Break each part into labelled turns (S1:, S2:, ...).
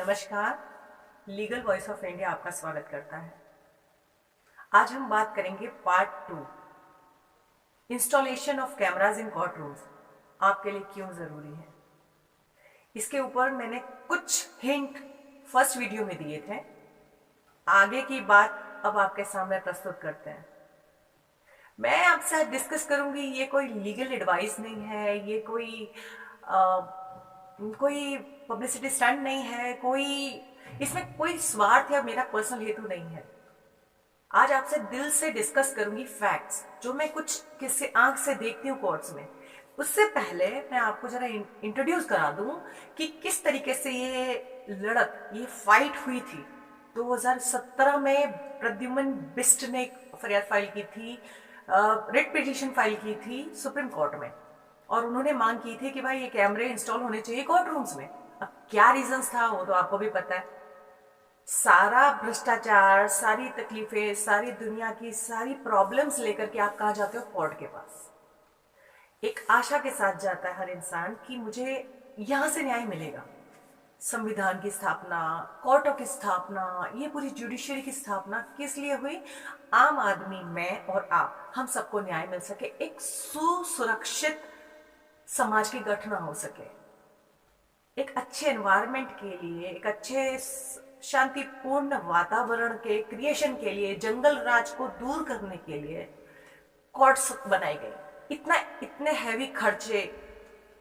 S1: नमस्कार। Legal voice of India आपका स्वागत करता है। आज हम बात करेंगे part 2, installation of cameras in court rooms आपके लिए क्यों जरूरी है। इसके ऊपर मैंने कुछ हिंट फर्स्ट वीडियो में दिए थे। आगे की बात अब आपके सामने प्रस्तुत करते हैं। मैं आपसे आज डिस्कस करूंगी, ये कोई लीगल एडवाइस नहीं है, ये कोई पब्लिसिटी स्टंट नहीं है, इसमें कोई स्वार्थ या मेरा पर्सनल हेतु नहीं है। आज आपसे दिल से डिस्कस करूंगी फैक्ट्स, जो मैं कुछ किससे आंख से देखती हूँ कोर्ट्स में। उससे पहले मैं आपको जरा इंट्रोड्यूस करा दूं कि किस तरीके से ये फाइट हुई थी। 2017 में प्रद्युमन बिष्ट ने फरियाद फाइल की थी, रिट पिटीशन फाइल की थी सुप्रीम कोर्ट में, और उन्होंने मांग की थी कि भाई ये कैमरे इंस्टॉल होने चाहिए कोर्ट रूम्स में। अब क्या रीजंस था वो तो आपको भी पता है। सारा भ्रष्टाचार, सारी तकलीफें, सारी दुनिया की सारी प्रॉब्लम्स लेकर के आप कहाँ जाते हो? कोर्ट के पास। एक आशा के साथ जाता है हर इंसान कि मुझे यहां से न्याय मिलेगा। संविधान की स्थापना, कोर्टों की स्थापना, ये पूरी जुडिशरी की स्थापना किस लिए हुई? आम आदमी, मैं और आप, हम सबको न्याय मिल सके, एक सुसुरक्षित समाज की गठन हो सके, एक अच्छे एनवायरनमेंट के लिए, एक अच्छे शांतिपूर्ण वातावरण के क्रिएशन के लिए, जंगल राज को दूर करने के लिए कोर्ट्स बनाई गई। इतने हैवी खर्चे,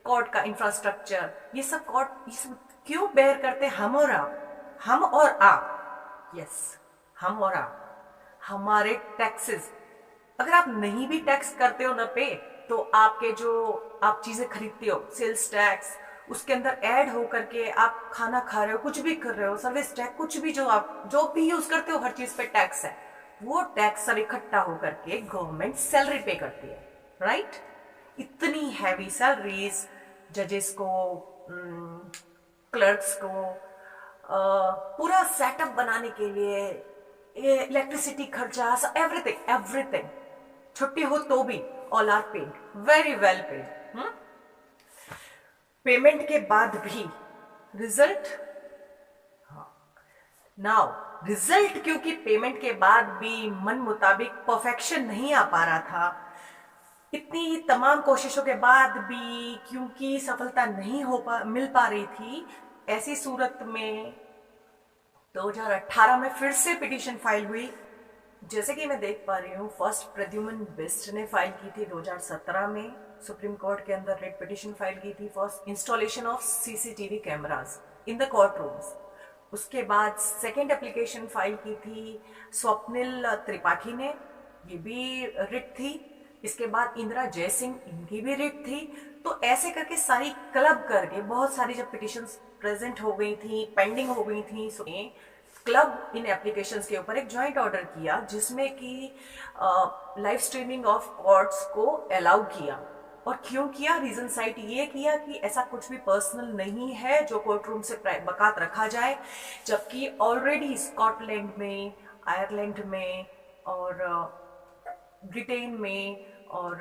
S1: कोर्ट का इंफ्रास्ट्रक्चर, ये सब क्यों बेयर करते? हम और आप, यस, हम और आप, हमारे टैक्सेस। अगर आप नहीं भी टैक्स करते हो ना पे, तो आपके जो आप चीजें खरीदते हो, सेल्स टैक्स, उसके अंदर ऐड हो करके आप खाना खा रहे हो, कुछ भी कर रहे हो, सर्विस टैक्स, कुछ भी जो भी यूज करते हो, हर चीज पे टैक्स है। वो टैक्स सब इकट्ठा होकर के गवर्नमेंट सैलरी पे करती है, राइट? इतनी हैवी सैलरीज जजेस को, क्लर्क्स को, पूरा सेटअप बनाने के लिए, इलेक्ट्रिसिटी खर्चा, एवरीथिंग। छुट्टी हो तो भी all are paid, very well paid. Payment के बाद भी रिजल्ट, नाउ रिजल्ट, क्योंकि पेमेंट के बाद भी मन मुताबिक परफेक्शन नहीं आ पा रहा था, इतनी तमाम कोशिशों के बाद भी क्योंकि सफलता नहीं मिल पा रही थी, ऐसी सूरत में 2018 में फिर से पिटीशन फाइल हुई। जैसे कि मैं देख पा रही हूँ, फर्स्ट प्रद्युमन बिष्ट ने फाइल की थी 2017 में, सुप्रीम कोर्ट के अंदर रेड पिटीशन फाइल की थी for installation of CCTV cameras in the court rooms. उसके बाद सेकेंड एप्लीकेशन फाइल की थी स्वप्निल त्रिपाठी ने, ये भी रिट थी। इसके बाद इंदिरा जयसिंह, इनकी भी रिट थी। तो ऐसे करके सारी क्लब करके बहुत सारी जब पिटिशंस प्रेजेंट हो गई थी, पेंडिंग हो गई थी, क्लब इन एप्लीकेशंस के ऊपर एक जॉइंट ऑर्डर किया, जिसमें कि लाइव स्ट्रीमिंग ऑफ कोर्ट्स को अलाउ किया। और क्यों किया? रीजन साइट ये किया कि ऐसा कुछ भी पर्सनल नहीं है जो कोर्ट रूम से बकात रखा जाए, जबकि ऑलरेडी स्कॉटलैंड में, आयरलैंड में और ब्रिटेन में और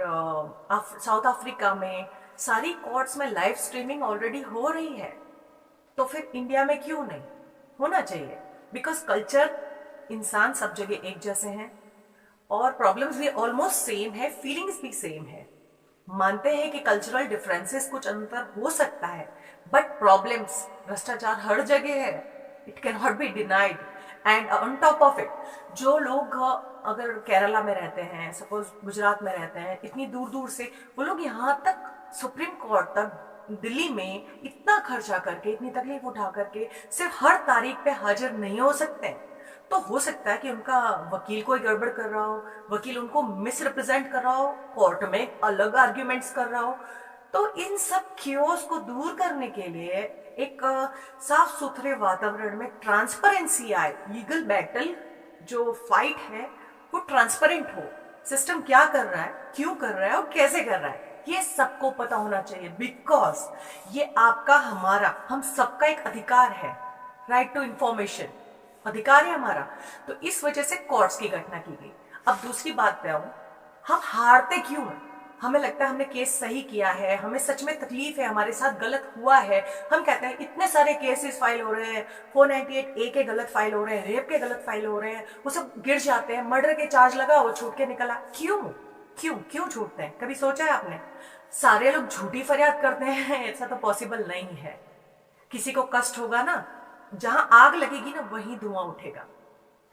S1: साउथ अफ्रीका में सारी कोर्ट्स में लाइव स्ट्रीमिंग ऑलरेडी हो रही है। तो फिर इंडिया में क्यों नहीं होना चाहिए? बिकॉज कल्चर, इंसान सब जगह एक जैसे हैं और प्रॉब्लम्स भी ऑलमोस्ट सेम है, फीलिंग्स भी सेम है। मानते हैं कि कल्चरल डिफरेंसेस कुछ अंतर हो सकता है, बट प्रॉब्लम्स, भ्रष्टाचार हर जगह है, it can not be denied. And on top of it, जो लोग अगर केरला में रहते हैं, सपोज गुजरात में रहते हैं, इतनी दूर दूर से वो लोग यहाँ तक सुप्रीम कोर्ट तक दिल्ली में इतना खर्चा करके, इतनी तकलीफ उठा करके सिर्फ हर तारीख पे हाजिर नहीं हो सकते। तो हो सकता है कि उनका वकील कोई गड़बड़ कर रहा हो, वकील उनको मिस रिप्रेजेंट कर रहा हो, कोर्ट में अलग आर्ग्यूमेंट्स कर रहा हो। तो इन सब क्योस को दूर करने के लिए एक साफ सुथरे वातावरण में ट्रांसपेरेंसी आए, लीगल बैटल जो फाइट है वो ट्रांसपेरेंट हो, सिस्टम क्या कर रहा है, क्यों कर रहा है और कैसे कर रहा है, ये सबको पता होना चाहिए। बिकॉज ये आपका, हमारा, हम सबका एक अधिकार है, राइट टू इंफॉर्मेशन, अधिकार है हमारा। तो इस वजह से कोर्ट्स की घटना की गई। अब दूसरी बात पे आऊं, हम हारते क्यों हैं? हमें लगता है हमने केस सही किया है, हमें सच में तकलीफ है, हमारे साथ गलत हुआ है, हम कहते हैं इतने सारे केसेस फाइल हो रहे हैं, 498A के गलत फाइल हो रहे हैं, रेप के गलत फाइल हो रहे हैं, वो सब गिर जाते हैं, मर्डर के चार्ज लगा वो छूट के निकला। क्यों क्यों क्यों छूटते हैं? कभी सोचा है आपने? सारे लोग झूठी फरियाद करते हैं ऐसा तो पॉसिबल नहीं है। किसी को कष्ट होगा ना, जहां आग लगेगी ना वहीं धुआं उठेगा,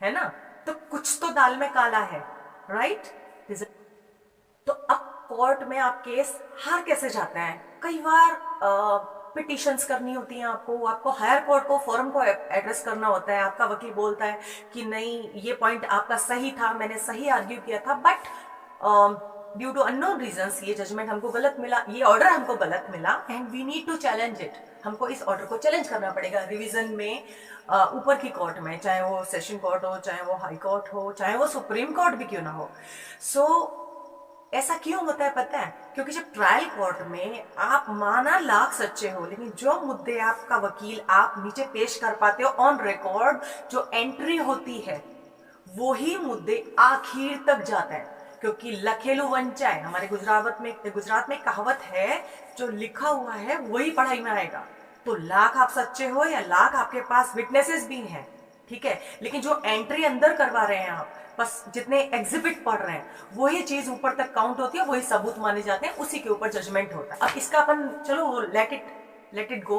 S1: है ना? तो कुछ तो दाल में काला है, राइट? तो अब कोर्ट में आप केस हार कैसे जाते हैं? कई बार पिटिशंस करनी होती हैं, आपको हायर कोर्ट को, फोरम को एड्रेस करना होता है। आपका वकील बोलता है कि नहीं ये पॉइंट आपका सही था, मैंने सही आर्ग्यू किया था, but due to unknown reasons ये जजमेंट हमको गलत मिला, ये ऑर्डर हमको गलत मिला and we need to challenge it. हमको इस ऑर्डर को चैलेंज करना पड़ेगा रिवीजन में, ऊपर की कोर्ट में, चाहे वो सेशन कोर्ट हो, चाहे वो हाई कोर्ट हो, चाहे वो सुप्रीम कोर्ट भी क्यों ना हो। सो ऐसा क्यों होता है पता है? क्योंकि जब ट्रायल कोर्ट में आप माना लाख सच्चे हो, लेकिन जो मुद्दे आपका वकील आप नीचे पेश कर पाते हो ऑन रिकॉर्ड, जो एंट्री होती है, वही मुद्दे आखिर तक जाते हैं। क्योंकि लखेलू वंचाए, हमारे गुजरात में कहावत है, जो लिखा हुआ है वही पढ़ाई में आएगा। तो लाख आप सच्चे हो या लाख आपके पास विटनेसेस भी हैं, ठीक है, लेकिन जो एंट्री अंदर करवा रहे हैं आप, बस जितने एग्जिबिट पढ़ रहे हैं, वही चीज ऊपर तक काउंट होती है, वही सबूत माने जाते हैं, उसी के ऊपर जजमेंट होता है। अब इसका अपन चलो let it go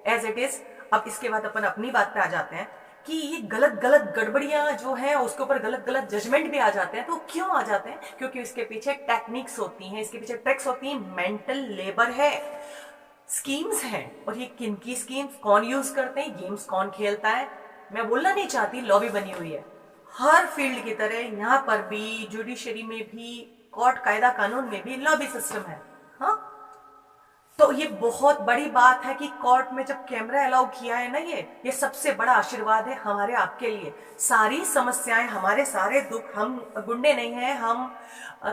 S1: as it is. अब इसके बाद अपन अपनी बात पे आ जाते हैं कि ये गलत गड़बड़ियां जो है उसके ऊपर गलत जजमेंट भी आ जाते हैं। तो क्यों आ जाते हैं? क्योंकि इसके पीछे टेक्निक्स होती हैं, इसके पीछे ट्रिक्स होती हैं, मेंटल लेबर है, स्कीम्स हैं। और ये किन की स्कीम्स, कौन यूज करते हैं, गेम्स कौन खेलता है, मैं बोलना नहीं चाहती, लॉबी बनी हुई है हर फील्ड की तरह। यहाँ पर भी, जुडिशरी में भी, कोर्ट कायदा कानून में भी लॉबी सिस्टम है। हाँ, तो ये बहुत बड़ी बात है कि कोर्ट में जब कैमरा अलाउ किया है ना, ये सबसे बड़ा आशीर्वाद है हमारे आपके लिए। सारी समस्याएं, हमारे सारे दुख, हम गुंडे नहीं हैं, हम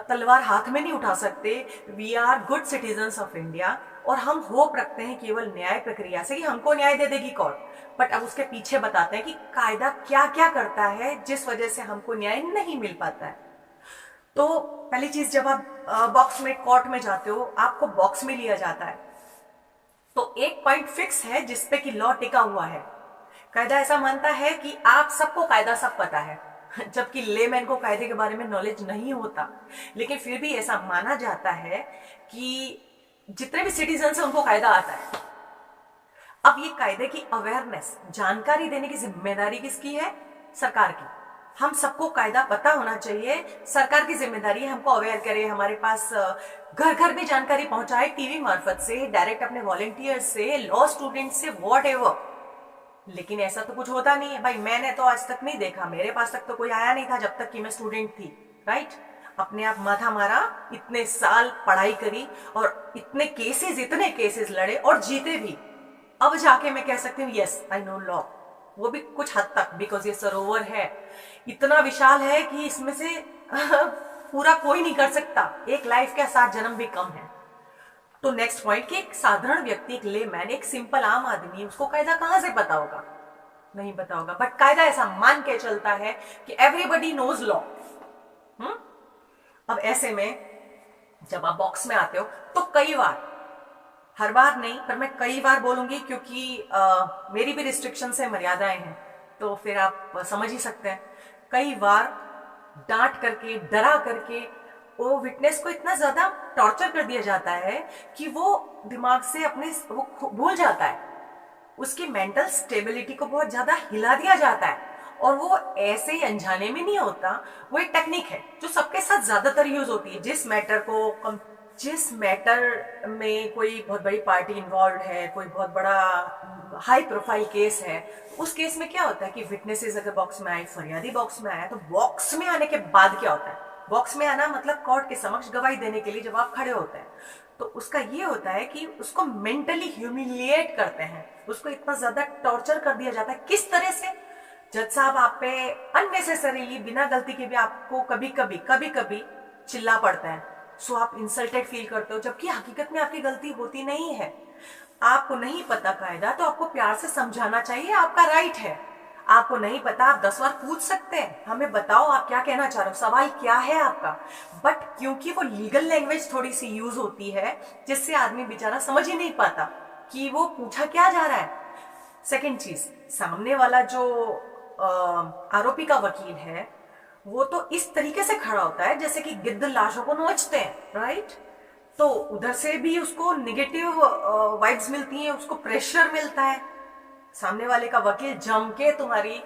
S1: तलवार हाथ में नहीं उठा सकते। We are good citizens of India और हम होप रखते हैं केवल न्याय प्रक्रिया से कि हमको न्याय दे देगी कोर्ट। बट अब उसके पीछे बताते हैं कि कायदा क्या क्या करता है जिस वजह से हमको न्याय नहीं मिल पाता है। तो पहली चीज, जब आप बॉक्स में कोर्ट में जाते हो, आपको बॉक्स में लिया जाता है, तो एक पॉइंट फिक्स है जिसपे कि लॉ टिका हुआ है। कायदा ऐसा मानता है कि आप सबको कायदा सब पता है, जबकि लेमैन को कायदे के बारे में नॉलेज नहीं होता, लेकिन फिर भी ऐसा माना जाता है कि जितने भी सिटीजन हैं उनको कायदा आता है। अब ये कायदे की अवेयरनेस, जानकारी देने की जिम्मेदारी किसकी है? सरकार की। हम सबको कायदा पता होना चाहिए, सरकार की जिम्मेदारी है हमको अवेयर करे, हमारे पास घर घर भी जानकारी पहुंचाए, टीवी मार्फत से, डायरेक्ट अपने वॉलेंटियर से, लॉ स्टूडेंट से, वॉट एवर। लेकिन ऐसा तो कुछ होता नहीं है भाई। मैंने तो आज तक नहीं देखा, मेरे पास तक तो कोई आया नहीं था जब तक कि मैं स्टूडेंट थी, राइट? अपने आप माथा मारा, इतने साल पढ़ाई करी और इतने केसेस लड़े और जीते भी। अब जाके मैं कह सकती हूँ यस आई नो लॉ, वो भी कुछ हद तक, बिकॉज ये सरोवर है, इतना विशाल है कि इसमें से पूरा कोई नहीं कर सकता, एक लाइफ के 7 जन्म भी कम है। तो नेक्स्ट पॉइंट कि एक साधारण व्यक्ति, एक लेमैन, एक सिंपल आम आदमी, उसको कायदा कहां से पता होगा? नहीं पता होगा। बट कायदा ऐसा मान के चलता है कि एवरीबॉडी नोज लॉ। अब ऐसे में जब आप बॉक्स में आते हो तो कई बार, हर बार नहीं पर मैं कई बार बोलूंगी क्योंकि मेरी भी रिस्ट्रिक्शंस है, मर्यादाएं हैं, तो फिर आप समझ ही सकते हैं। कई बार डांट करके, डरा करके वो विटनेस को इतना ज्यादा टॉर्चर कर दिया जाता है कि वो दिमाग से अपने वो भूल जाता है, उसकी मेंटल स्टेबिलिटी को बहुत ज्यादा हिला दिया जाता है। और वो ऐसे ही अनजाने में नहीं होता, वो एक टेक्निक है जो सबके साथ ज्यादातर यूज होती है। जिस मैटर में कोई बहुत बड़ी पार्टी इन्वॉल्व है, कोई बहुत बड़ा हाई प्रोफाइल केस है, उस केस में क्या होता है कि विटनेसेस अगर बॉक्स में आए, फरियादी बॉक्स में आया, तो बॉक्स में आने के बाद क्या होता है? बॉक्स में आना मतलब कोर्ट के समक्ष गवाही देने के लिए जब आप खड़े होते हैं, तो उसका ये होता है कि उसको मेंटली ह्यूमिलिएट करते हैं, उसको इतना ज्यादा टॉर्चर कर दिया जाता है। किस तरह से? जज साहब आप पे अननेसेसरीली, बिना गलती के भी आपको कभी कभी चिल्ला पड़ता है, सो आप इंसल्टेड फील करते हो, जबकि हकीकत में आपकी गलती होती नहीं है। आपको नहीं पता कायदा तो आपको प्यार से समझाना चाहिए, आपका राइट है। आपको नहीं पता, आप 10 बार पूछ सकते हैं, हमें बताओ आप क्या कहना चाह रहे हो, सवाल क्या है आपका। बट क्योंकि वो लीगल लैंग्वेज थोड़ी सी यूज होती है जिससे आदमी बेचारा समझ ही नहीं पाता कि वो पूछा क्या जा रहा है। सेकंड चीज, सामने वाला जो आरोपी का वकील है वो तो इस तरीके से खड़ा होता है जैसे कि गिद्ध लाशों को नोचते हैं, राइट। तो उधर से भी उसको निगेटिव वाइब्स मिलती हैं, उसको प्रेशर मिलता है। सामने वाले का वकील जम के तुम्हारी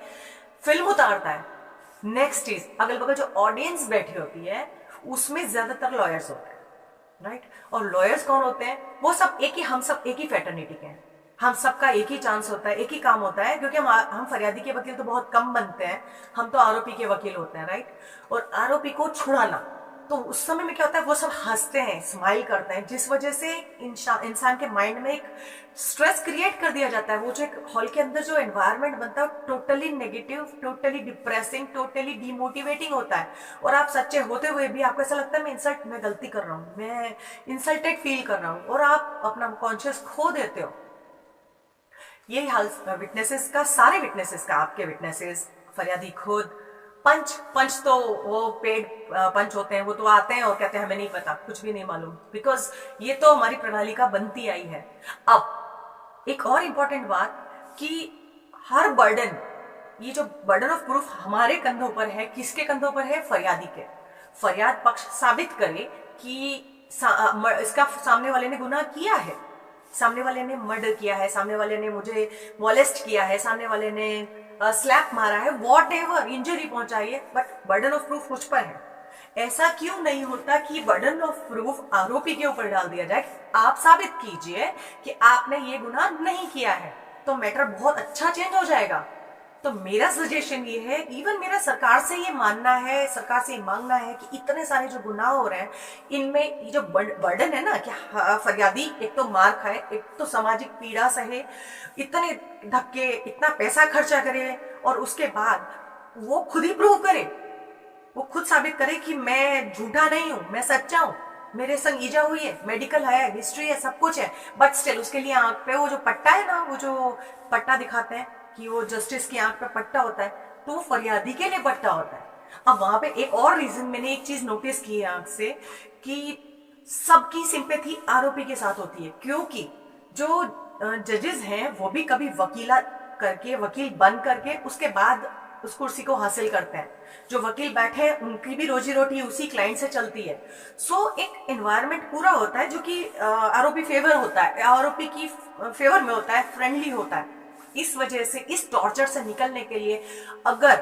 S1: फिल्म उतारता है। नेक्स्ट चीज, अगल बगल जो ऑडियंस बैठी होती है उसमें ज्यादातर लॉयर्स होते हैं, राइट। और लॉयर्स कौन होते हैं? वो सब एक ही, हम सब एक ही फैटर्निटी के हैं, हम सबका एक ही चांस होता है, एक ही काम होता है, क्योंकि हम फरियादी के वकील तो बहुत कम बनते हैं, हम तो आरोपी के वकील होते हैं, राइट। और आरोपी को छुड़ाना, तो उस समय में क्या होता है, वो सब हंसते हैं, स्माइल करते हैं, जिस वजह से इंसान के माइंड में एक स्ट्रेस क्रिएट कर दिया जाता है। वो जो एक हॉल के अंदर जो एनवायरनमेंट बनता है totally negative, totally depressing, totally demotivating होता है। और आप सच्चे होते हुए भी आपको ऐसा लगता है मैं गलती कर रहा हूँ, मैं इंसल्टेड फील कर रहा हूँ, और आप अपना कॉन्शियस खो देते हो। यही हाल विटनेसेस का, सारे विटनेसेस का, आपके विटनेसेस, फरियादी खुद, पंच तो वो पेड पंच होते हैं, वो तो आते हैं और कहते हैं हमें नहीं पता, कुछ भी नहीं मालूम, बिकॉज ये तो हमारी प्रणाली का बनती आई है। अब एक और इंपॉर्टेंट बात कि हर बर्डन, ये जो बर्डन ऑफ प्रूफ हमारे कंधों पर है, किसके कंधों पर है? फरियादी के। फरियाद पक्ष साबित करे कि इसका सामने वाले ने गुनाह किया है, सामने वाले ने मर्डर किया है, सामने वाले ने मुझे मॉलेस्ट किया है, सामने वाले ने स्लैप मारा है, वॉट एवर इंजरी पहुंचाई है, बट बर्डन ऑफ प्रूफ मुझ पर है। ऐसा क्यों नहीं होता कि बर्डन ऑफ प्रूफ आरोपी के ऊपर डाल दिया जाए, आप साबित कीजिए कि आपने ये गुनाह नहीं किया है, तो मैटर बहुत अच्छा चेंज हो जाएगा। तो मेरा सजेशन ये है, इवन मेरा सरकार से ये मानना है, सरकार से ये मांगना है कि इतने सारे जो गुनाह हो रहे हैं इनमें ये जो बर्डन है ना कि फरियादी एक तो मार खाए, एक तो सामाजिक पीड़ा सहे, इतने धक्के, इतना पैसा खर्चा करे, और उसके बाद वो खुद ही प्रूव करे, वो खुद साबित करे कि मैं झूठा नहीं हूं, मैं सच्चा हूं, मेरे संग ईजा हुई है, मेडिकल है, हिस्ट्री है, सब कुछ है, बट स्टिल उसके लिए आंख पे वो जो पट्टा है ना, वो जो पट्टा दिखाते हैं कि वो जस्टिस की आंख पे पट्टा होता है, तो वो फरियादी के लिए पट्टा होता है। अब वहां पे एक और रीजन मैंने एक चीज नोटिस की है आंख से, कि सबकी सिंपैथी आरोपी के साथ होती है, क्योंकि जो जजेस हैं वो भी कभी वकीला करके, वकील बन करके उसके बाद उस कुर्सी को हासिल करते हैं। जो वकील बैठे हैं उनकी भी रोजी रोटी उसी क्लाइंट से चलती है। सो एक एनवायरनमेंट पूरा होता है जो कि आरोपी फेवर होता है, आरोपी की फेवर में होता है, फ्रेंडली होता है। इस वजह से इस टॉर्चर से निकलने के लिए अगर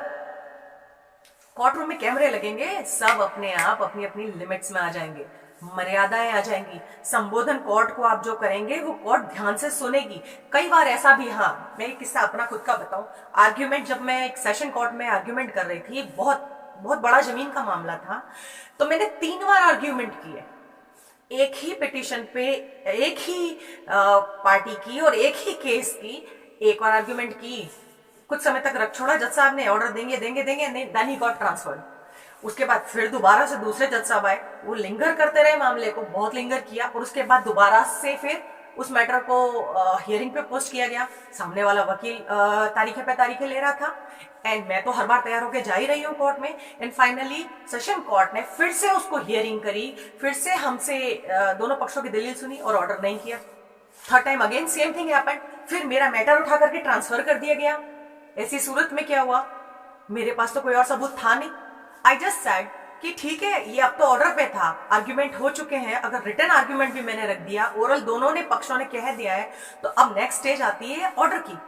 S1: कोर्ट रूम में कैमरे लगेंगे, सब अपने आप अपनी अपनी लिमिट्स में आ जाएंगे, मर्यादाएं आ जाएंगी, संबोधन कोर्ट को आप जो करेंगे वो कोर्ट ध्यान से सुनेगी। कई बार ऐसा भी, हाँ मैं एक किस्सा अपना खुद का बताऊं, आर्ग्यूमेंट, जब मैं एक सेशन कोर्ट में आर्ग्यूमेंट कर रही थी, बहुत बहुत बड़ा जमीन का मामला था, तो मैंने 3 बार आर्ग्यूमेंट किए, एक ही पिटिशन पे, एक ही पार्टी की और एक ही केस की। एक बार आर्ग्यूमेंट की, कुछ समय तक रख छोड़ा, जज साहब ने ऑर्डर देंगे देंगे देंगे, नहीं, देन ही गॉट ट्रांसफर्ड। उसके बाद फिर दोबारा से दूसरे जज साहब आए, वो लिंगर करते रहे मामले को, बहुत लिंगर किया, और उसके बाद दोबारा से फिर उस मैटर को हियरिंग पे पोस्ट किया गया। सामने वाला वकील तारीखें पे तारीखें ले रहा था, एंड मैं तो हर बार तैयार होकर जा ही रही हूँ कोर्ट में, एंड फाइनली सेशन कोर्ट ने फिर से उसको हियरिंग करी, फिर से हमसे दोनों पक्षों की दलील सुनी और ऑर्डर नहीं किया। Third time again same thing happened, फिर मेरा मैटर उठा करके ट्रांसफर कर दिया गया। ऐसी सूरत में क्या हुआ, मेरे पास तो कोई और सबूत था नहीं। आई जस्ट सेड कि ठीक है, ये अब तो ऑर्डर पे था, आर्ग्यूमेंट हो चुके हैं, अगर रिटर्न आर्ग्यूमेंट भी मैंने रख दिया, ओरल दोनों ने पक्षों ने कह दिया है, तो अब नेक्स्ट स्टेज आती है ऑर्डर की,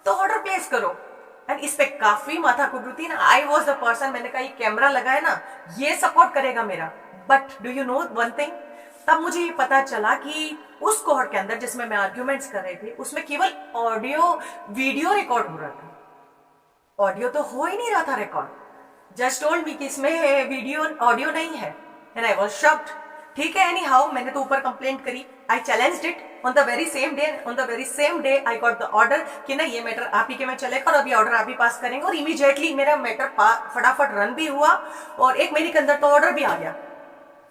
S1: तो ऑर्डर प्लेस करो। एंड इस पे काफी माथा कुटुती ना, आई वॉज द पर्सन, मैंने कहा ये कैमरा लगा है ना, ये सपोर्ट करेगा मेरा। But do you know one thing, तब मुझे ये पता चला कि उस कोर्ट के अंदर जिसमें मैं आर्ग्यूमेंट्स कर रही थी, उसमें केवल ऑडियो वीडियो रिकॉर्ड हो रहा था, ऑडियो तो हो ही नहीं रहा था रिकॉर्ड। जज टोल्ड मी कि इसमें वीडियो ऑडियो नहीं है, एंड आई वाज शॉक्ड। ठीक है, एनी हाउ मैंने तो ऊपर कंप्लेंट करी, I challenged it on the very same day I got the order कि ना ये मैटर आप ही के में चलेगा और अभी ऑर्डर आप ही पास करेंगे, और इमीडिएटली मेरा मैटर फटाफट रन भी हुआ और 1 महीने के अंदर तो ऑर्डर भी आ गया,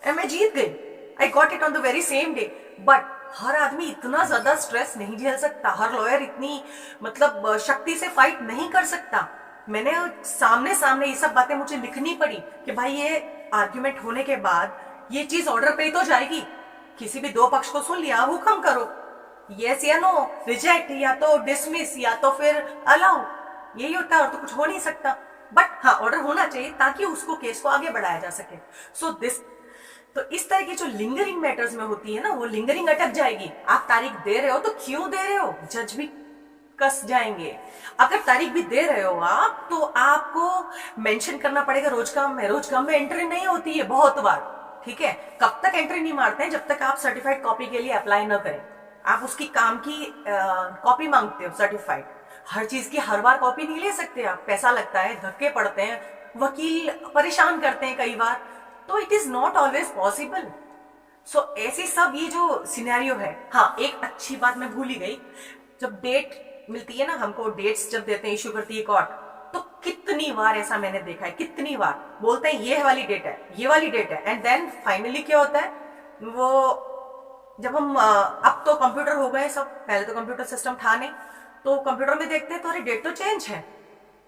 S1: एंड मैं जीत गई। I got it on the very same day. But हर आदमी इतना ज्यादा स्ट्रेस नहीं झेल सकता, हर लॉयर इतनी मतलब शक्ति से फाइट नहीं कर सकता। मैंने सामने सामने ये सब बातें मुझे लिखनी पड़ी कि भाई ये आर्ग्यूमेंट होने के बाद ये चीज ऑर्डर पे ही तो जाएगी, किसी भी दो पक्ष को सुन लिया, हुक्म करो, यस या नो, रिजेक्ट या तो डिसमिस या तो फिर अलाउ, यही होता है और तो कुछ हो नहीं सकता। बट हाँ, ऑर्डर होना चाहिए ताकि उसको केस को आगे बढ़ाया जा सके। सो दिस, तो इस तरह की जो लिंगरिंग मैटर्स में होती है ना, वो लिंगरिंग अटक जाएगी। आप तारीख दे रहे हो तो क्यों दे रहे हो, जज भी कस जाएंगे। अगर तारीख भी दे रहे हो आप, तो आपको मेंशन करना पड़ेगा रोज काम में। रोज काम में एंट्री नहीं होती है बहुत बार, ठीक है। कब तक एंट्री नहीं मारते हैं, जब तक आप सर्टिफाइड कॉपी के लिए अप्लाई न करें। आप उसकी काम की कॉपी मांगते हो सर्टिफाइड, हर चीज की हर बार कॉपी नहीं ले सकते आप, पैसा लगता है, धक्के पड़ते हैं, वकील परेशान करते हैं कई बार, तो it is not always possible. So ऐसी सब ये जो सिनेरियो है। हाँ, एक अच्छी बात मैं भूल ही गई, जब डेट मिलती है ना हमको, डेट्स जब देते हैं, इश्यू करती है कोर्ट, तो कितनी बार ऐसा मैंने देखा है, कितनी बार बोलते हैं ये वाली डेट है, ये वाली डेट है, एंड देन फाइनली क्या होता है, वो जब हम अब तो कंप्यूटर हो गए सब, पहले तो कंप्यूटर सिस्टम था नहीं, तो कंप्यूटर में देखते हैं तो अरे डेट तो चेंज है,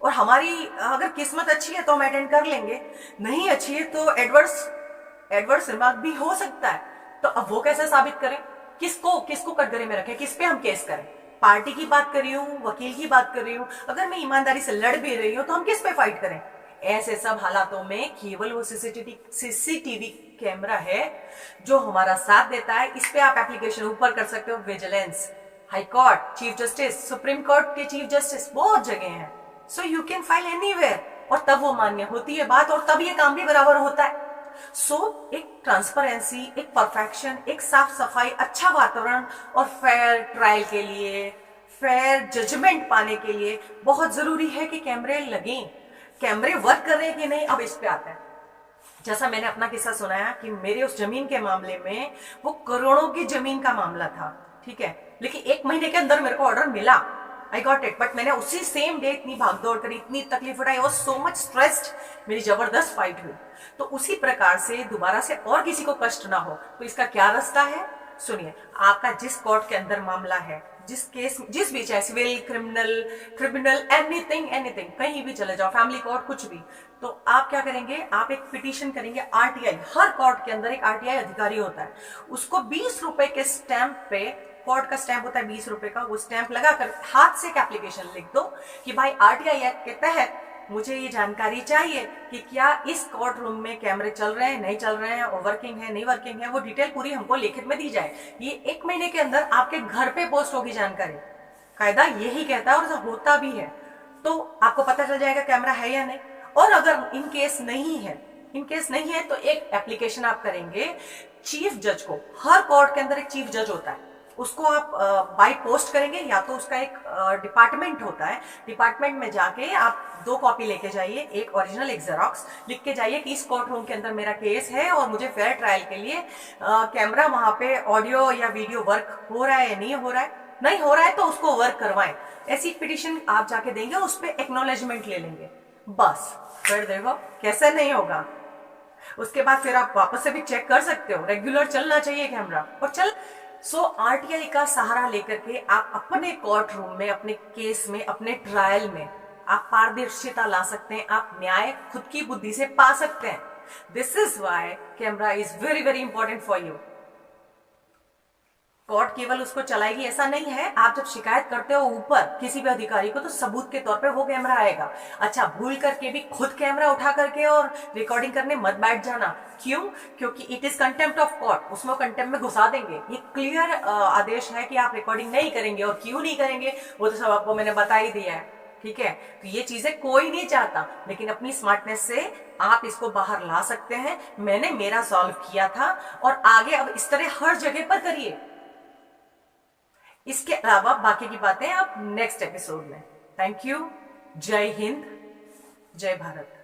S1: और हमारी अगर किस्मत अच्छी है तो हम अटेंड कर लेंगे, नहीं अच्छी है तो एडवर्स रिमार्क भी हो सकता है। तो अब वो कैसे साबित करें, किसको किसको कटघरे में रखें, किस पे हम केस करें। पार्टी की बात कर रही हूँ, वकील की बात कर रही हूँ, अगर मैं ईमानदारी से लड़ भी रही हूँ तो हम किस पे फाइट करें। ऐसे सब हालातों में केवल वो सीसीटीवी कैमरा है जो हमारा साथ देता है। इस पे आप एप्लीकेशन ऊपर कर सकते हो, vigilance, high court, chief justice, supreme court के चीफ जस्टिस, बहुत जगह हैं। So you can file anywhere, और तब वो मान्य होती है बात, और तब ये काम भी बराबर होता है। सो एक ट्रांसपेरेंसी, एक परफेक्शन, एक साफ सफाई, अच्छा वातावरण और फेयर ट्रायल के लिए, फेयर जजमेंट पाने के लिए बहुत जरूरी है कि कैमरे लगें। कैमरे वर्क कर रहे हैं कि नहीं, अब इस पे आता है। जैसा मैंने अपना किस्सा सुनाया कि मेरे उस जमीन के मामले में, वो करोड़ों की जमीन का मामला था, ठीक है, लेकिन 1 महीने के अंदर मेरे को ऑर्डर मिला, आई गॉट इट। बट मैंने उसी सेम डे इतनी भागदौड़ करी, इतनी तकलीफ उठाई, और सो मच स्ट्रेस्ड, मेरी जबरदस्त फाइट हुई। तो उसी प्रकार से दोबारा से और किसी को कष्ट ना हो, तो इसका क्या रास्ता है, सुनिए। आपका जिस कोर्ट के अंदर मामला है, जिस केस, जिस भी, चाहे सिविल, क्रिमिनल, एनीथिंग, कहीं भी चले जाओ, फैमिली कोर्ट, कुछ भी, तो आप क्या करेंगे, आप एक पिटीशन करेंगे आरटीआई। हर कोर्ट के अंदर एक आरटीआई अधिकारी होता है, उसको 20 रुपए के स्टैंप पे, कोर्ट का स्टैंप होता है 20 रुपए का, वो स्टैंप लगाकर हाथ से एक एप्लीकेशन लिख दो कि भाई आरटीआई एक्ट के तहत मुझे ये जानकारी चाहिए कि क्या इस कोर्ट रूम में कैमरे चल रहे हैं, नहीं चल रहे हैं, वर्किंग है, नहीं वर्किंग है, वो डिटेल पूरी हमको लिखित में दी जाए। ये 1 महीने के अंदर आपके घर पे पोस्ट होगी जानकारी, कायदा यही कहता है और ऐसा होता भी है। तो आपको पता चल जाएगा कैमरा है या नहीं। और अगर इन केस नहीं है तो एक एप्लीकेशन आप करेंगे चीफ जज को। हर कोर्ट के अंदर एक चीफ जज होता है, उसको आप बाय पोस्ट करेंगे, या तो उसका एक डिपार्टमेंट होता है, डिपार्टमेंट में जाके आप 2 कॉपी लेके जाइए, एक ओरिजिनल, एक जेरोक्स, लिख के जाइए कि इस कोर्ट रूम के अंदर मेरा केस है और मुझे फेयर ट्रायल के लिए कैमरा वहां पे ऑडियो या वीडियो वर्क हो रहा है या नहीं हो रहा है, नहीं हो रहा है तो उसको वर्क करवाएं। ऐसी पिटीशन आप जाके देंगे, उस पर एक्नॉलेजमेंट ले लेंगे, बस। फिर देखो कैसे नहीं होगा। उसके बाद फिर आप वापस से भी चेक कर सकते हो, रेगुलर चलना चाहिए कैमरा, और चल। सो आरटीआई का सहारा लेकर के आप अपने कोर्ट रूम में, अपने केस में, अपने ट्रायल में आप पारदर्शिता ला सकते हैं, आप न्याय खुद की बुद्धि से पा सकते हैं। This is why camera is very very important for you. Court केवल उसको चलाएगी ऐसा नहीं है, आप जब शिकायत करते हो ऊपर किसी भी अधिकारी को, तो सबूत के तौर पे वो कैमरा आएगा। अच्छा, भूल करके भी खुद कैमरा उठा करके और रिकॉर्डिंग करने मत बैठ जाना। क्यों? क्योंकि it is contempt of court, उसमें कंटेम्प्ट में घुसा देंगे। ये क्लियर आदेश है कि आप रिकॉर्डिंग नहीं करेंगे, और क्यों नहीं करेंगे वो तो सब आपको मैंने बता ही दिया है, ठीक है। तो ये चीजें कोई नहीं चाहता, लेकिन अपनी स्मार्टनेस से आप इसको बाहर ला सकते हैं। मैंने मेरा सॉल्व किया था, और आगे अब इस तरह हर जगह पर करिए। इसके अलावा बाकी की बातें आप नेक्स्ट एपिसोड में। Thank you. जय हिंद, जय भारत।